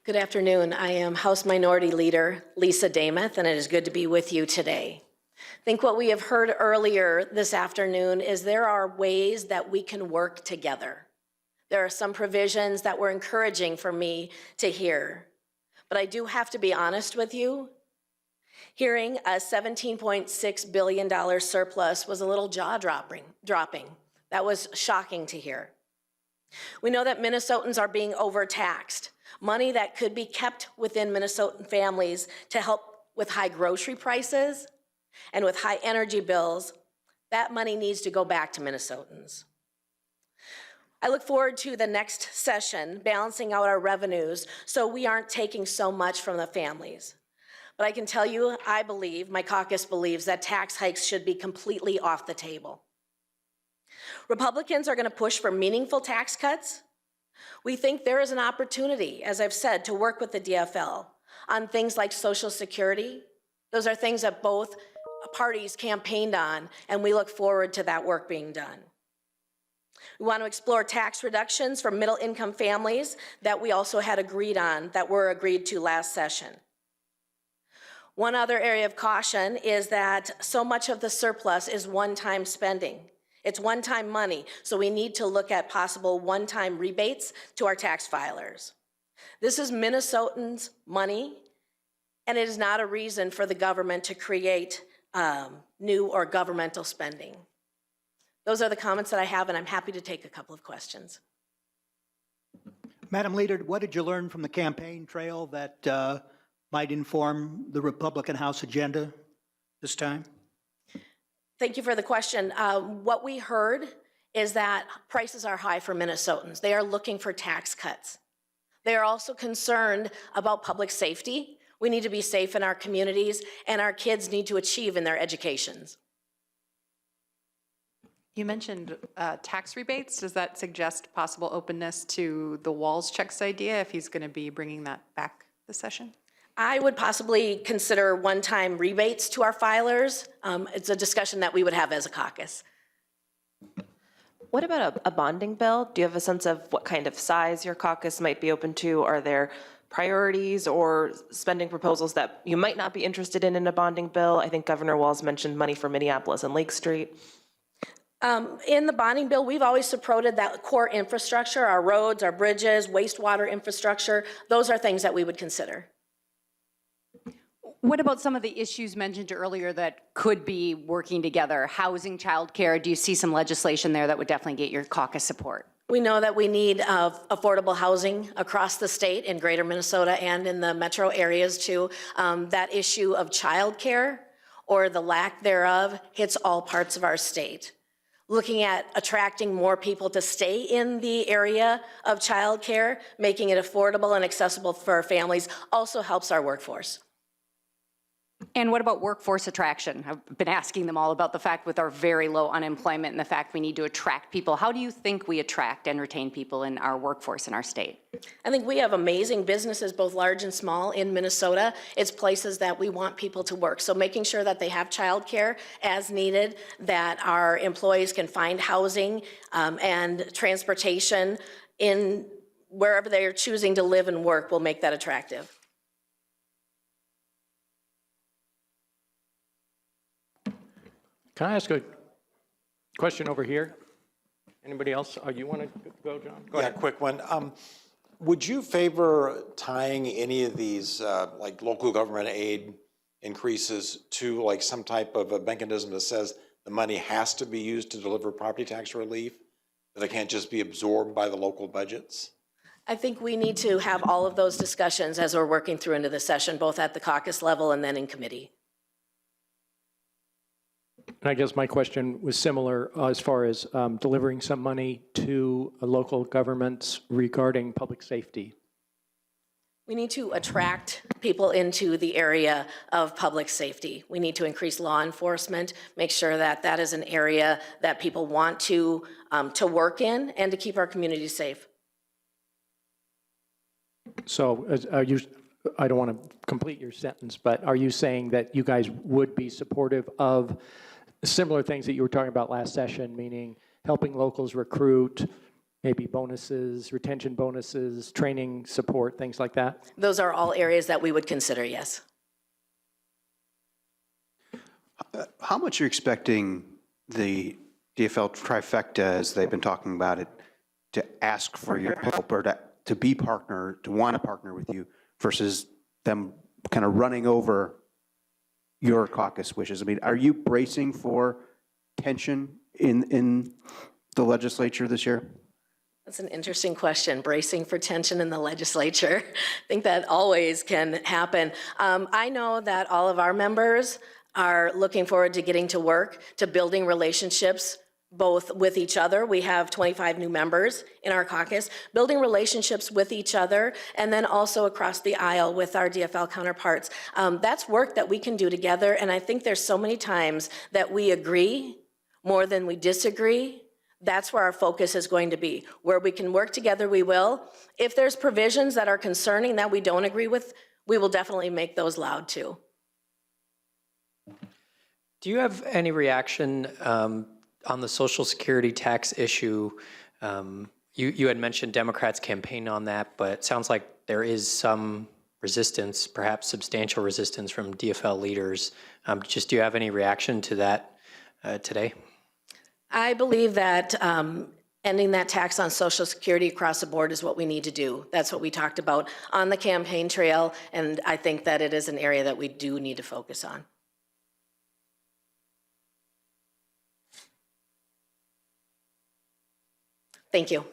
Good afternoon. I am House Minority Leader Lisa Demuth, and it is good to be with you today. I think what we have heard earlier this afternoon is there are ways that we can work together. There are some provisions that were encouraging for me to hear. But I do have to be honest with you. Hearing a $17.6 billion surplus was a little jaw-dropping. That was shocking to hear. We know that Minnesotans are being overtaxed. Money that could be kept within Minnesotan families to help with high grocery prices and with high energy bills, that money needs to go back to Minnesotans. I look forward to the next session, balancing out our revenues so we aren't taking so much from the families. But I can tell you, I believe, my caucus believes, that tax hikes should be completely off the table. Republicans are going to push for meaningful tax cuts. We think there is an opportunity, as I've said, to work with the DFL on things like Social Security. Those are things that both parties campaigned on, and we look forward to that work being done. We want to explore tax reductions for middle-income families that we also had agreed on, that were agreed to last session. One other area of caution is that so much of the surplus is one-time spending. It's one-time money, so we need to look at possible one-time rebates to our tax filers. This is Minnesotans' money, and it is not a reason for the government to create new or governmental spending. Those are the comments that I have, and I'm happy to take a couple of questions. Madam Leader, what did you learn from the campaign trail that might inform the Republican House agenda this time? Thank you for the question. What we heard is that prices are high for Minnesotans. They are looking for tax cuts. They are also concerned about public safety. We need to be safe in our communities, and our kids need to achieve in their educations. You mentioned tax rebates. Does that suggest possible openness to the Walls checks idea if he's going to be bringing that back this session? I would possibly consider one-time rebates to our filers. It's a discussion that we would have as a caucus. What about a bonding bill? Do you have a sense of what kind of size your caucus might be open to? Are there priorities or spending proposals that you might not be interested in a bonding bill? I think Governor Walz mentioned money for Minneapolis and Lake Street. In the bonding bill, we've always supported that core infrastructure, our roads, our bridges, wastewater infrastructure. Those are things that we would consider. What about some of the issues mentioned earlier that could be working together? Housing, childcare, do you see some legislation there that would definitely get your caucus support? We know that we need affordable housing across the state in greater Minnesota and in the metro areas too. That issue of childcare or the lack thereof hits all parts of our state. Looking at attracting more people to stay in the area of childcare, making it affordable and accessible for our families also helps our workforce. And what about workforce attraction? I've been asking them all about the fact with our very low unemployment and the fact we need to attract people. How do you think we attract and retain people in our workforce in our state? I think we have amazing businesses, both large and small, in Minnesota. It's places that we want people to work. So making sure that they have childcare as needed, that our employees can find housing and transportation in wherever they are choosing to live and work will make that attractive. Can I ask a question over here? Anybody else? You want to go, John? Go ahead. Quick one. Would you favor tying any of these like local government aid increases to like some type of a mechanism that says the money has to be used to deliver property tax relief, that it can't just be absorbed by the local budgets? I think we need to have all of those discussions as we're working through into the session, both at the caucus level and then in committee. And I guess my question was similar as far as delivering some money to local governments regarding public safety. We need to attract people into the area of public safety. We need to increase law enforcement, make sure that that is an area that people want to work in and to keep our communities safe. So are you, I don't want to complete your sentence, but are you saying that you guys would be supportive of similar things that you were talking about last session, meaning helping locals recruit, maybe bonuses, retention bonuses, training support, things like that? Those are all areas that we would consider, yes. How much are you expecting the DFL trifecta, as they've been talking about it, to ask for your help or to be partner, to want to partner with you versus them kind of running over your caucus wishes? I mean, are you bracing for tension in the legislature this year? That's an interesting question, bracing for tension in the legislature. I think that always can happen. I know that all of our members are looking forward to getting to work, to building relationships both with each other. We have 25 new members in our caucus, building relationships with each other, and then also across the aisle with our DFL counterparts. That's work that we can do together, and I think there's so many times that we agree more than we disagree. That's where our focus is going to be. Where we can work together, we will. If there's provisions that are concerning that we don't agree with, we will definitely make those loud too. Do you have any reaction on the Social Security tax issue? You had mentioned Democrats campaign on that, but it sounds like there is some resistance, perhaps substantial resistance from DFL leaders. Just do you have any reaction to that today? I believe that ending that tax on Social Security across the board is what we need to do. That's what we talked about on the campaign trail, and I think that it is an area that we do need to focus on. Thank you.